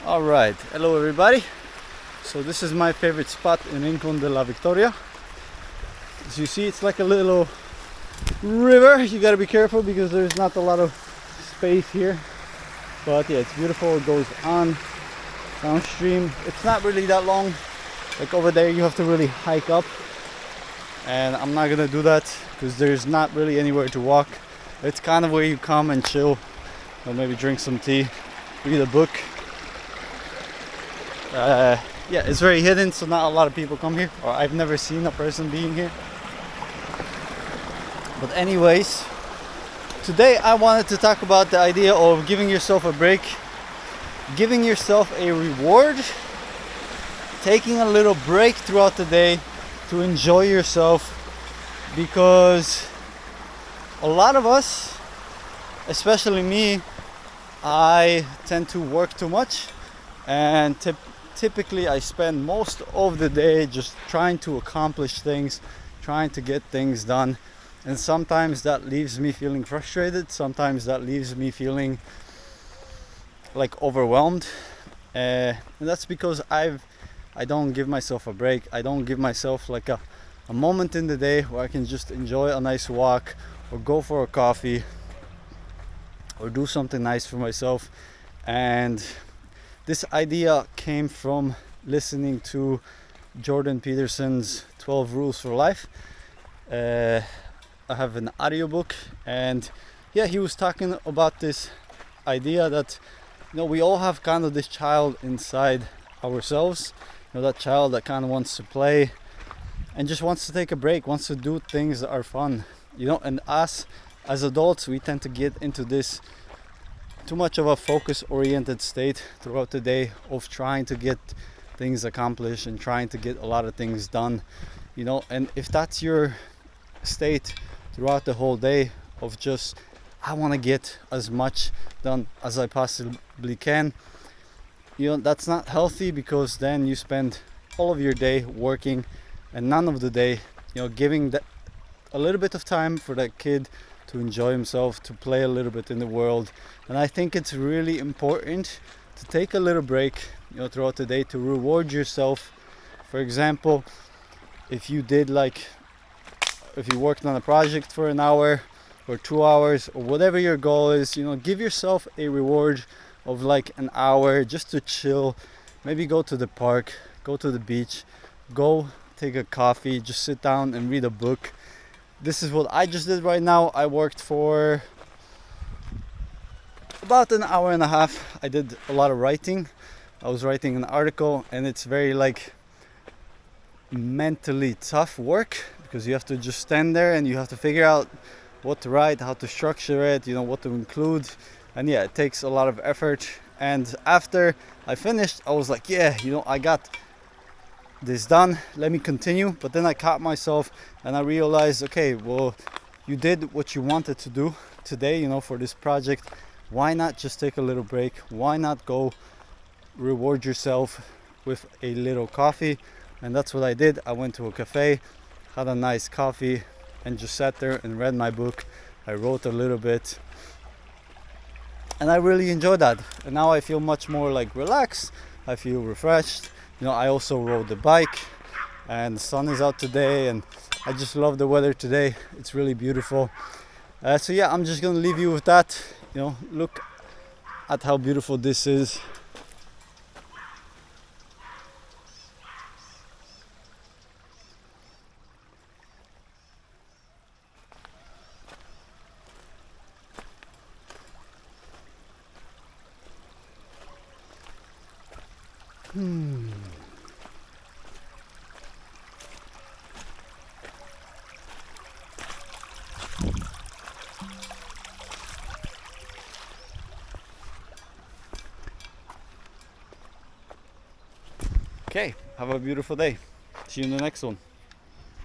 All right, hello everybody. So this is my favorite spot in Rincon de la Victoria. As you see, it's like a little river. You gotta be careful because there's not a lot of space here. But yeah, it's beautiful. It goes on downstream. It's not really that long. Like over there, you have to really hike up. And I'm not gonna do that because there's not really anywhere to walk. It's kind of where you come and chill, or maybe drink some tea, read a book. Yeah, it's very hidden, so not a lot of people come here, or I've never seen a person being here. But anyways, today I wanted to talk about the idea of giving yourself a break, giving yourself a reward, taking a little break throughout the day to enjoy yourself, because a lot of us, especially me, I tend to work too much, and typically I spend most of the day just trying to accomplish things, trying to get things done, and sometimes that leaves me feeling frustrated, sometimes that leaves me feeling like overwhelmed, and that's because I don't give myself a break. I don't give myself like a moment in the day where I can just enjoy a nice walk, or go for a coffee, or do something nice for myself. And this idea came from listening to Jordan Peterson's 12 Rules for Life. I have an audiobook, and yeah, he was talking about this idea that, we all have kind of this child inside ourselves, that child that kind of wants to play and just wants to take a break, wants to do things that are fun, and us as adults, we tend to get into this too much of a focus oriented state throughout the day of trying to get things accomplished and trying to get a lot of things done, and if that's your state throughout the whole day of just, I want to get as much done as I possibly can, that's not healthy, because then you spend all of your day working and none of the day giving that a little bit of time for that kid to enjoy himself, to play a little bit in the world. And I think it's really important to take a little break throughout the day, to reward yourself. For example, if you worked on a project for an hour or 2 hours, or whatever your goal is, give yourself a reward of like an hour just to chill. Maybe go to the park, go to the beach, go take a coffee, just sit down and read a book. This is what I just did right now. I worked for about an hour and a half. I did a lot of writing. I was writing an article, and it's very like mentally tough work, because you have to just stand there and you have to figure out what to write, how to structure it, what to include. And yeah, it takes a lot of effort. And after I finished, I was like, yeah, I got this done, let me continue. But then I caught myself and I realized, okay, well, you did what you wanted to do today, for this project. Why not just take a little break? Why not go reward yourself with a little coffee? And that's what I did. I went to a cafe, had a nice coffee, and just sat there and read my book. I wrote a little bit, and I really enjoyed that. And now I feel much more like relaxed. I feel refreshed. I also rode the bike, and the sun is out today, and I just love the weather today. It's really beautiful. So yeah, I'm just gonna leave you with that. Look at how beautiful this is. Okay, have a beautiful day. See you in the next one.